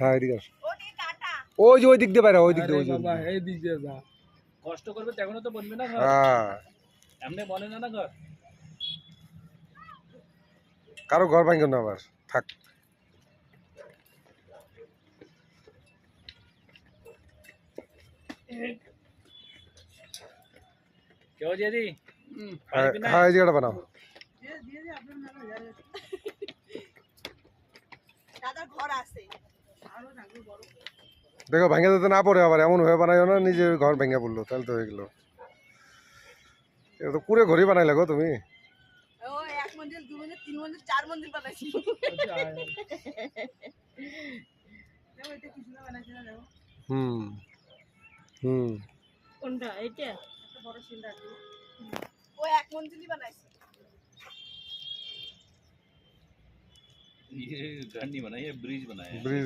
হ্যাঁ এদিকে আস। ওই যে ওই দিক দিয়ে বাইরে, ওই দিক দিয়ে, ওই বাবা এই দিক দিয়ে যা। কষ্ট করবে তখনও তো বনবে না ঘর। হ্যাঁ এমনি বনে না ঘর। কারো ঘর ভাঙবে না আবার, থাক। কেউ যদি হ্যাঁ হ্যাঁ এই জায়গাটা বানাও। দেখো ভেঙে যেতে না পড়ে আবার, এমন হয়ে বানাইও না নিজের ঘর ভেঙে পড়লো, তাহলে তো হয়ে গেল। এটা তো পুরো ঘরই বানাইলে গো তুমি। এক মন্দির, দুই মন্দির, তিন মন্দির, চার মন্দির বানাইছি। হুম হুম কোনটা এটা? একটা বড় শিলটা আছে। ও এক মন্দিরই বানাইছে। ये घर नहीं बनाया, ये ब्रिज बनाया है। ब्रिज